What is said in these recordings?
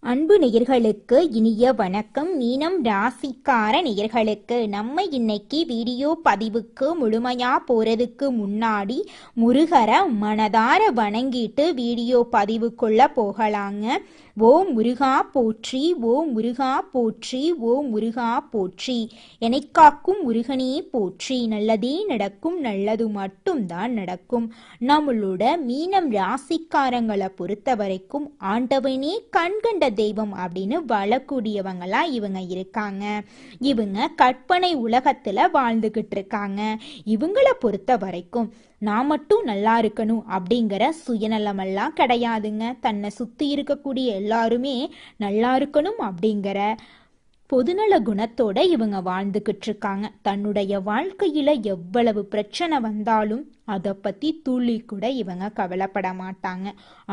அன்பு நேயர்களுக்கு இனிய வணக்கம். மீனம் ராசிக்கார நேயர்களுக்கு நம்ம இன்னைக்கு வீடியோ பதிவுக்கு முழுமையா போறதுக்கு முன்னாடி முருகரை மனதார வணங்கிட்டு வீடியோ பதிவுக்குள்ள போகலாங்க. ஓ முருகா போற்றி, ஓ முருகா போற்றி, ஓ முருகா போற்றி, எனைக்காக்கும் முருகனே போற்றி. நல்லதே நடக்கும், நல்லது மட்டும்தான் நடக்கும். நம்மளோட மீனம் ராசிக்காரங்களை பொறுத்த வரைக்கும் ஆண்டவனே கண்கண்ட தெய்வம் அப்படின்னு வாழக்கூடியவங்களா இவங்க இருக்காங்க. இவங்க கற்பனை உலகத்துல வாழ்ந்துகிட்டு இருக்காங்க. இவங்களை பொறுத்த வரைக்கும் நான் மட்டும் நல்லா இருக்கணும் அப்படிங்கிற சுயநலமெல்லாம் கிடையாதுங்க. தன்னை சுத்தி இருக்கக்கூடிய எல்லாருமே நல்லா இருக்கணும் அப்படிங்கிற பொதுநல குணத்தோட இவங்க வாழ்ந்துகிட்டு இருக்காங்க. தன்னுடைய வாழ்க்கையில எவ்வளவு பிரச்சனை வந்தாலும் அதை பத்தி துளி கூட இவங்க கவலைப்பட மாட்டாங்க.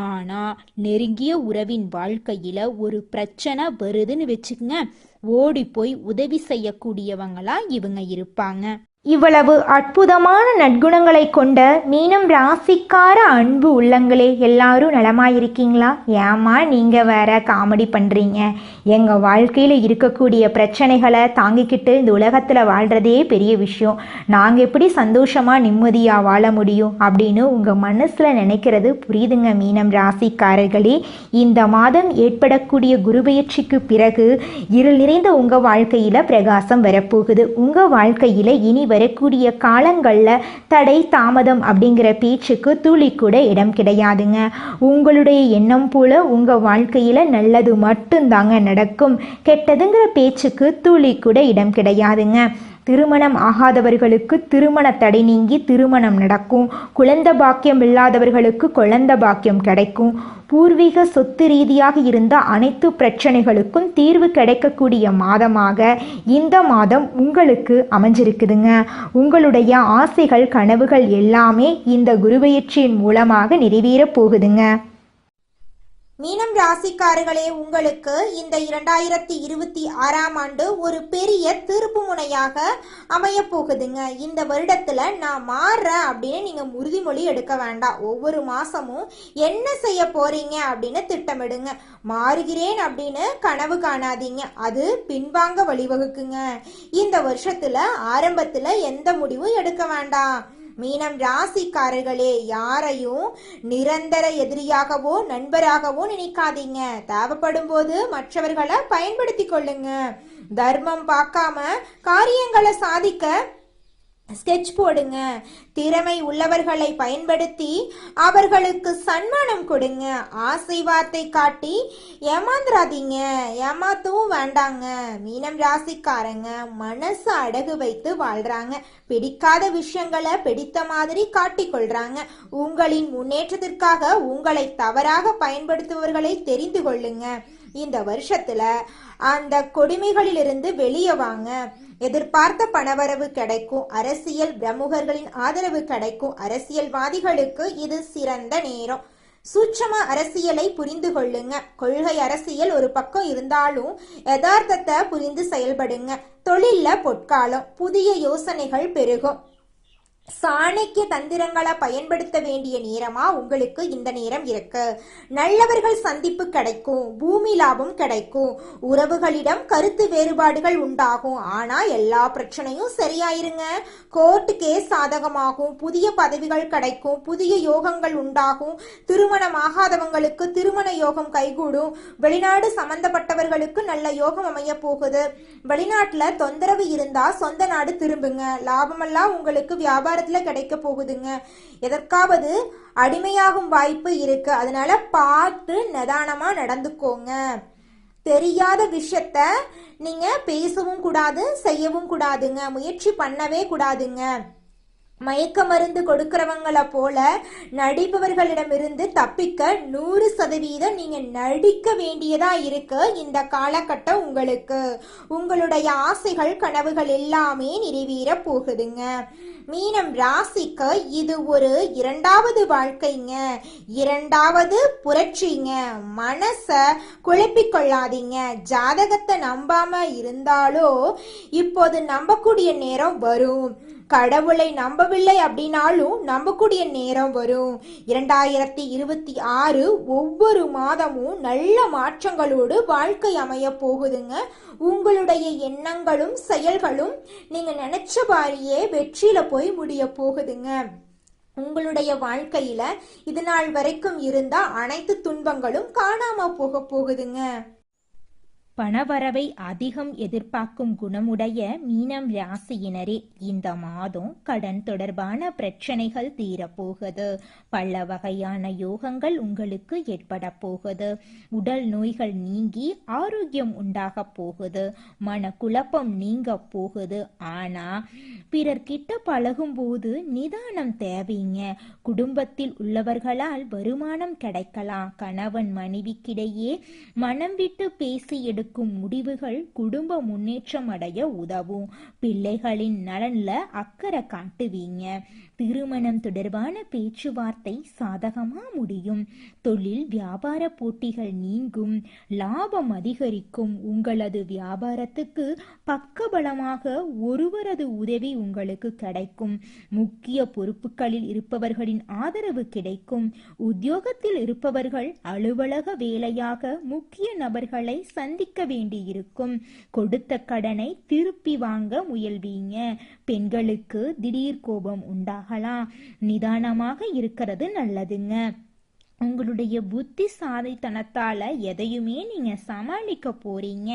ஆனா நெருங்கிய உறவின் வாழ்க்கையில ஒரு பிரச்சனை வருதுன்னு வச்சுக்கங்க, ஓடி போய் உதவி செய்யக்கூடியவங்களா இவங்க இருப்பாங்க. இவ்வளவு அற்புதமான நற்குணங்களை கொண்ட மீனம் ராசிக்கார அன்பு உள்ளங்களே, எல்லாரும் நலமாயிருக்கீங்களா? ஏமா நீங்கள் வேற காமெடி பண்ணுறீங்க? எங்கள் வாழ்க்கையில் இருக்கக்கூடிய பிரச்சனைகளை தாங்கிக்கிட்டு இந்த உலகத்தில் வாழ்கிறதே பெரிய விஷயம். நாங்கள் எப்படி சந்தோஷமாக நிம்மதியாக வாழ முடியும் அப்படின்னு உங்கள் மனசில் நினைக்கிறது புரியுதுங்க மீனம் ராசிக்காரர்களே. இந்த மாதம் ஏற்படக்கூடிய குருபெயர்ச்சிக்கு பிறகு இருள் நிறைந்த உங்கள் வாழ்க்கையில் பிரகாசம் வரப்போகுது. உங்கள் வாழ்க்கையில் இனி வரக்கூடிய காலங்களில் தடை தாமதம் அப்படிங்கிற பேச்சுக்கு துளி கூட இடம் கிடையாதுங்க. உங்களுடைய எண்ணம் போல உங்கள் வாழ்க்கையில் நல்லது மட்டும்தாங்க நடக்கும். கெட்டதுங்கிற பேச்சுக்கு துளி கூட இடம் கிடையாதுங்க. திருமணம் ஆகாதவர்களுக்கு திருமண தடை நீங்கி திருமணம் நடக்கும். குழந்தை பாக்கியம் இல்லாதவர்களுக்கு குழந்தை பாக்கியம் கிடைக்கும். பூர்வீக சொத்து ரீதியாக இருந்த அனைத்து பிரச்சனைகளுக்கும் தீர்வு கிடைக்கக்கூடிய மாதமாக இந்த மாதம் உங்களுக்கு அமைஞ்சிருக்குதுங்க. உங்களுடைய ஆசைகள் கனவுகள் எல்லாமே இந்த குருபெயர்ச்சியின் மூலமாக நிறைவேறப் போகுதுங்க. மீனம் ராசிக்காரர்களே, உங்களுக்கு இந்த 2026ஆம் ஆண்டு ஒரு பெரிய திருப்பு முனையாக அமைய போகுதுங்க. இந்த வருடத்துல நான் மாறுறேன் அப்படின்னு நீங்க உறுதிமொழி எடுக்க வேண்டாம். ஒவ்வொரு மாசமும் என்ன செய்ய போறீங்க அப்படின்னு திட்டமிடுங்க. மாறுகிறேன் அப்படின்னு கனவு காணாதீங்க, அது பின்வாங்க வழிவகுக்குங்க. இந்த வருஷத்துல ஆரம்பத்துல எந்த முடிவும் எடுக்க வேண்டாம். மீனம் ராசிக்காரர்களே, யாரையும் நிரந்தர எதிரியாகவோ நண்பராகவோ நினைக்காதீங்க. தேவைப்படும் போது மற்றவர்களை பயன்படுத்தி கொள்ளுங்க. தர்மம் பார்க்காம காரியங்களை சாதிக்க ஸ்கெட்ச் போடுங்க. திறமை உள்ளவர்களை பயன்படுத்தி அவர்களுக்கு சன்மானம் கொடுங்க. ஆசை வார்த்தை காட்டி ஏமாந்துராதீங்க, ஏமாத்தவும் வேண்டாங்க. மீனம் ராசிக்காரங்க மனசு அடகு வைத்து வாழ்றாங்க. பிடிக்காத விஷயங்களை பிடித்த மாதிரி காட்டிக்கொள்றாங்க. உங்களின் முன்னேற்றத்திற்காக உங்களை தவறாக பயன்படுத்துபவர்களை தெரிந்து கொள்ளுங்க. இந்த வருஷத்துல அந்த கொடுமைகளிலிருந்து வெளியே வாங்க. எதிர்பார்த்த பணவரவு கிடைக்கும். அரசியல் பிரமுகர்களின் ஆதரவு கிடைக்கும். அரசியல்வாதிகளுக்கு இது சிறந்த நேரம். சூட்சம அரசியலை புரிந்து கொள்ளுங்க. கொள்கை அரசியல் ஒரு பக்கம் இருந்தாலும் யதார்த்தத்தை புரிந்து செயல்படுங்க. தொழில்ல பொற்காலம், புதிய யோசனைகள் பெருகும். சாணக்கிய தந்திரங்களை பயன்படுத்த வேண்டிய நேரமா உங்களுக்கு இந்த நேரம் இருக்கு. நல்லவர்கள் சந்திப்பு கிடைக்கும். பூமி லாபம் கிடைக்கும். உறவுகளிடம் கருத்து வேறுபாடுகள் உண்டாகும். ஆனா எல்லா பிரச்சனையும் சரியாயிருங்க. Court case சாதகமாகும். புதிய பதவிகள் கிடைக்கும். புதிய யோகங்கள் உண்டாகும். திருமணம் ஆகாதவங்களுக்கு திருமண யோகம் கைகூடும். வெளிநாடு சம்பந்தப்பட்டவர்களுக்கு நல்ல யோகம் அமைய போகுது. வெளிநாட்டுல தொந்தரவு இருந்தா சொந்த நாடு திரும்புங்க. லாபமெல்லாம் உங்களுக்கு வியாபார கிடைக்க போகுதுங்க. எதற்காவது அடிமையாகும் வாய்ப்பு இருக்கு. அதனால பார்த்து நிதானமா நடந்துக்கோங்க. தெரியாத விஷயத்த நீங்க பேசவும் கூடாது, செய்யவும் கூடாதுங்க. முயற்சி பண்ணவே கூடாதுங்க. மயக்க மருந்து கொடுக்கிறவங்கள போல நடிப்பவர்களிடமிருந்து தப்பிக்க 100% நீங்க நடிக்க வேண்டியதா இருக்கு. இந்த காலகட்டம் உங்களுக்கு உங்களுடைய ஆசைகள் கனவுகள் எல்லாமே நிறைவேற போகுதுங்க. மீனம் ராசிக்கு இது ஒரு இரண்டாவது வாழ்க்கைங்க, இரண்டாவது புரட்சிங்க. மனச குழப்பிக்கொள்ளாதீங்க. ஜாதகத்தை நம்பாம இருந்தாலோ இப்போது நம்பக்கூடிய நேரம் வரும். கடவுளை நம்பவில்லை அப்படின்னாலும் நம்பக்கூடிய நேரம் வரும். 2026 ஒவ்வொரு மாதமும் நல்ல மாற்றங்களோடு வாழ்க்கை அமைய போகுதுங்க. உங்களுடைய எண்ணங்களும் செயல்களும் நீங்க நினைச்ச மாதிரியே வெற்றியில போய் முடிய போகுதுங்க. உங்களுடைய வாழ்க்கையில இது நாள் வரைக்கும் இருந்த அனைத்து துன்பங்களும் காணாம போக போகுதுங்க. பணவரவை அதிகம் எதிர்பார்க்கும் குணமுடைய மீனம் ராசியினரே, இந்த மாதம் கடன் தொடர்பான பிரச்சனைகள் தீரப்போகுது. பல வகையான யோகங்கள் உங்களுக்கு ஏற்பட போகுது. உடல் நோய்கள் நீங்கி ஆரோக்கியம் உண்டாக போகுது. மனக்குழப்பம் நீங்க போகுது. ஆனா பிறர்கிட்ட பழகும் போது நிதானம் தேவைங்க. குடும்பத்தில் உள்ளவர்களால் வருமானம் கிடைக்கலாம். கணவன் மனைவிக்கிடையே மனம் விட்டு பேசி முடிவுகள் குடும்ப முன்னேற்றம் அடைய உதவும். பிள்ளைகளின் நலன்ல அக்கறை காட்டுவீங்க. திருமணம் தொடர்பான பேச்சுவார்த்தை சாதகமா முடியும். தொழில் வியாபார போட்டிகள் நீங்கும். லாபம் அதிகரிக்கும். உங்களது வியாபாரத்துக்கு பக்கபலமாக ஒருவரது உதவி உங்களுக்கு கிடைக்கும். முக்கிய பொறுப்புகளில் இருப்பவர்களின் ஆதரவு கிடைக்கும். உத்தியோகத்தில் இருப்பவர்கள் அலுவலக வேலையாக முக்கிய நபர்களை சந்திக்க வேண்டியிருக்கும். கொடுத்த கடனை திருப்பி வாங்க முயல்வீங்க. பெண்களுக்கு திடீர் கோபம் உண்டாகலாம். நிதானமாக இருக்கிறது நல்லதுங்க. உங்களுடைய புத்திசாலித்தனத்தால எதையுமே நீங்க சமாளிக்க போறீங்க.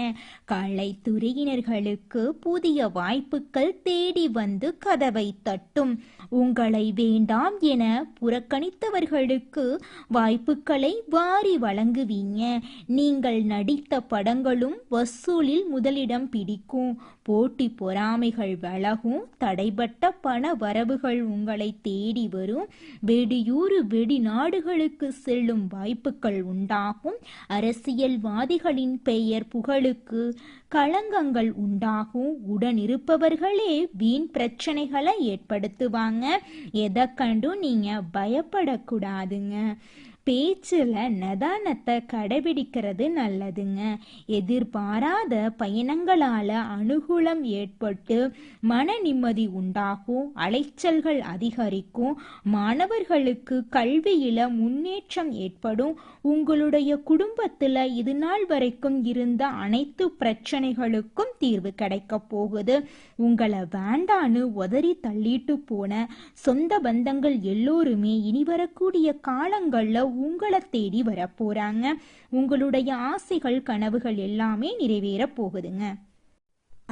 கலைத்துறையினர்களுக்கு புதிய வாய்ப்புகள் தேடி வந்து கதவை தட்டும். உங்களை வேண்டாம் என புறக்கணித்தவர்களுக்கு வாய்ப்புகளை வாரி வழங்குவீங்க. நீங்கள் நடித்த படங்களும் வசூலில் முதலிடம் பிடிக்கும். போட்டி பொறாமைகள் விலகும். தடைபட்ட பண வரவுகள் உங்களை தேடி வரும். வெளியூர் வெளிநாடுகளுக்கு செல்லும் வாய்ப்புகள் உண்டாகும். அரசியல்வாதிகளின் பெயர் புகழுக்கு களங்கங்கள் உண்டாகும். உடன் இருப்பவர்களே வீண் பிரச்சனைகளை ஏற்படுத்துவாங்க. எதை கண்டும் நீங்க பயப்படக்கூடாதுங்க. பேச்சுல நிதானத்தை கடைபிடிக்கிறது நல்லதுங்க. எதிர்பாராத பயணங்களால அனுகூலம் ஏற்பட்டு மன நிம்மதி உண்டாகும். அலைச்சல்கள் அதிகரிக்கும். மாணவர்களுக்கு கல்வியில முன்னேற்றம் ஏற்படும். உங்களுடைய குடும்பத்துல இது நாள் வரைக்கும் இருந்த அனைத்து பிரச்சனைகளுக்கும் தீர்வு கிடைக்க போகுது. உங்களை வேண்டான்னு உதறி தள்ளிட்டு போன சொந்த பந்தங்கள் எல்லோருமே இனி வரக்கூடிய காலங்கள்ல உங்களை தேடி வர போறாங்க. உங்களுடைய ஆசைகள் கனவுகள் எல்லாமே நிறைவேற போகுதுங்க.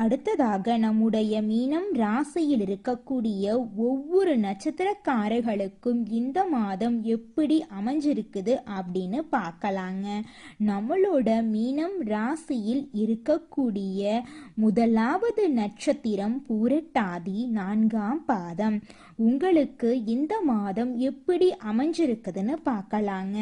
அடுத்ததாக நம்முடைய மீனம் ராசியில் இருக்கக்கூடிய ஒவ்வொரு நட்சத்திரக்காரர்களுக்கும் இந்த மாதம் எப்படி அமைஞ்சிருக்குது அப்படின்னு பார்க்கலாங்க. நம்மளோட மீனம் ராசியில் இருக்கக்கூடிய முதலாவது நட்சத்திரம் பூரட்டாதி 4ஆம் பாதம். உங்களுக்கு இந்த மாதம் எப்படி அமைஞ்சிருக்குதுன்னு பார்க்கலாங்க.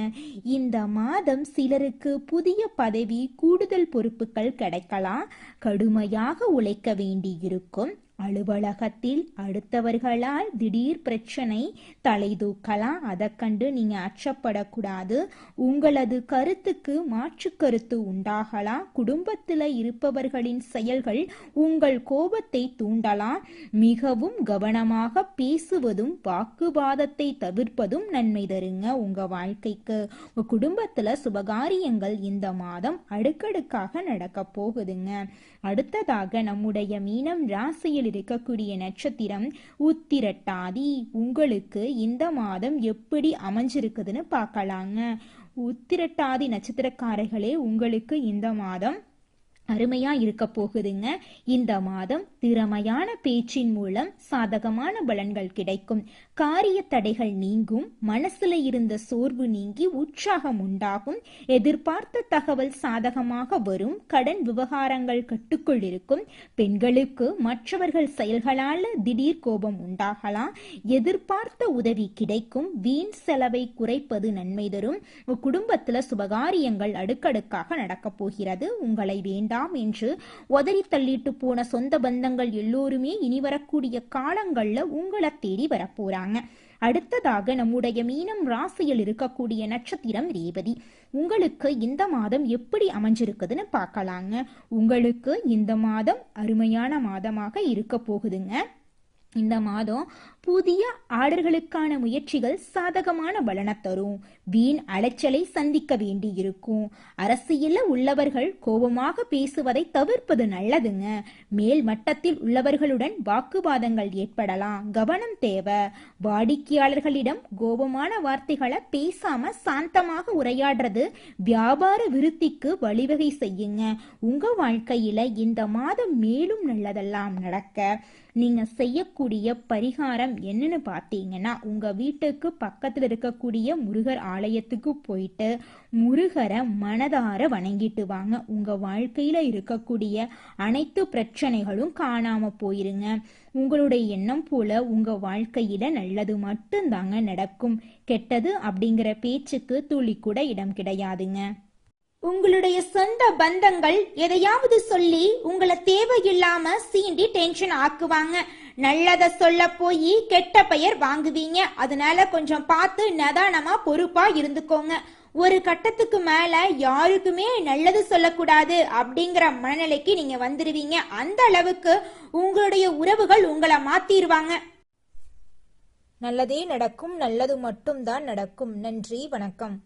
இந்த மாதம் சிலருக்கு புதிய பதவி, கூடுதல் பொறுப்புகள் கிடைக்கலாம். கடுமையாக உழைக்க வேண்டியிருக்கும். அலுவலகத்தில் அடுத்தவர்களால் திடீர் பிரச்சனை தலை தூக்கலாம். அதை கண்டு நீங்க அச்சப்படக்கூடாது. உங்களது கருத்துக்கு மாற்று கருத்து உண்டாகலாம். குடும்பத்தில் இருப்பவர்களின் செயல்கள் உங்கள் கோபத்தை தூண்டலாம். மிகவும் கவனமாக பேசுவதும் வாக்குவாதத்தை தவிர்ப்பதும் நன்மை தருங்க உங்க வாழ்க்கைக்கு. உங்க குடும்பத்துல சுபகாரியங்கள் இந்த மாதம் அடுக்கடுக்காக நடக்க போகுதுங்க. அடுத்ததாக நம்முடைய மீனம் ராசியில் இருக்கக்கூடிய நட்சத்திரம் உத்திரட்டாதி. உங்களுக்கு இந்த மாதம் எப்படி அமைஞ்சிருக்குதுன்னு பார்க்கலாங்க. உத்திரட்டாதி நட்சத்திரக்காரர்களே, உங்களுக்கு இந்த மாதம் அருமையா இருக்க போகுதுங்க. இந்த மாதம் திறமையான பேச்சின் மூலம் சாதகமான பலன்கள் கிடைக்கும். காரிய தடைகள் நீங்கும். மனசுல இருந்த சோர்வு நீங்கி உற்சாகம் உண்டாகும். எதிர்பார்த்த தகவல் சாதகமாக வரும். கடன் விவகாரங்கள் கட்டுக்குள் இருக்கும். பெண்களுக்கு மற்றவர்கள் செயல்களால திடீர் கோபம் உண்டாகலாம். எதிர்பார்த்த உதவி கிடைக்கும். வீண் செலவை குறைப்பது நன்மை தரும். குடும்பத்துல சுபகாரியங்கள் அடுக்கடுக்காக நடக்க போகிறது. உங்களை வேண்டாம் என்று உதறி தள்ளிட்டு போன சொந்த பந்தங்கள் எல்லோருமே இனி வரக்கூடிய காலங்கள்ல உங்களை தேடி வரப்போறாங்க. அடுத்ததாக நம்முடைய மீனம் ராசியில் இருக்கக்கூடிய நட்சத்திரம் ரேவதி. உங்களுக்கு இந்த மாதம் எப்படி அமைஞ்சிருக்குதுன்னு பார்க்கலாங்க. உங்களுக்கு இந்த மாதம் அருமையான மாதமாக இருக்க போகுதுங்க. இந்த மாதம் புதிய ஆர்டர்களுக்கான முயற்சிகள் சாதகமான பலனை தரும். வீண் அலைச்சலை சந்திக்க வேண்டி இருக்கும். அரசியல்ல உள்ளவர்கள் கோபமாக பேசுவதை தவிர்ப்பது நல்லதுங்க. மேல் மட்டத்தில் உள்ளவர்களுடன் வாக்குவாதங்கள் ஏற்படலாம், கவனம் தேவை. வாடிக்கையாளர்களிடம் கோபமான வார்த்தைகளை பேசாம சாந்தமாக உரையாடுறது வியாபார விருத்திக்கு வழிவகை செய்யுங்க. உங்க வாழ்க்கையில இந்த மாதம் மேலும் நல்லதெல்லாம் நடக்க நீங்க செய்யக்கூடிய பரிகாரம் என்னன்னு பார்த்தீங்கன்னா, உங்க வீட்டுக்கு பக்கத்தில் இருக்கக்கூடிய முருகர் ஆலயத்துக்கு போயிட்டு முருகரை மனதார வணங்கிட்டு வாங்க. உங்க வாழ்க்கையில இருக்கக்கூடிய அனைத்து பிரச்சனைகளும் காணாம போயிருங்க. உங்களுடைய எண்ணம் போல உங்க வாழ்க்கையில நல்லது மட்டும்தாங்க நடக்கும். கெட்டது அப்படிங்கிற பேச்சுக்கு துளி கூட இடம் கிடையாதுங்க. உங்களுடைய சொந்த பந்தங்கள் எதையாவது சொல்லி உங்களை தேவையில்லாம சீண்டி டென்ஷன் ஆக்குவாங்க. நல்லத சொல்ல போய் கெட்ட பெயர் வாங்குவீங்க. அதனால கொஞ்சம் பார்த்து நிதானமா பொறுப்பா இருந்துக்கோங்க. ஒரு கட்டத்துக்கு மேல யாருக்குமே நல்லது சொல்லக்கூடாது அப்படிங்கிற மனநிலைக்கு நீங்க வந்துருவீங்க. அந்த அளவுக்கு உங்களுடைய உறவுகள் உங்களை மாத்திருவாங்க. நல்லதே நடக்கும், நல்லது மட்டும்தான் நடக்கும். நன்றி, வணக்கம்.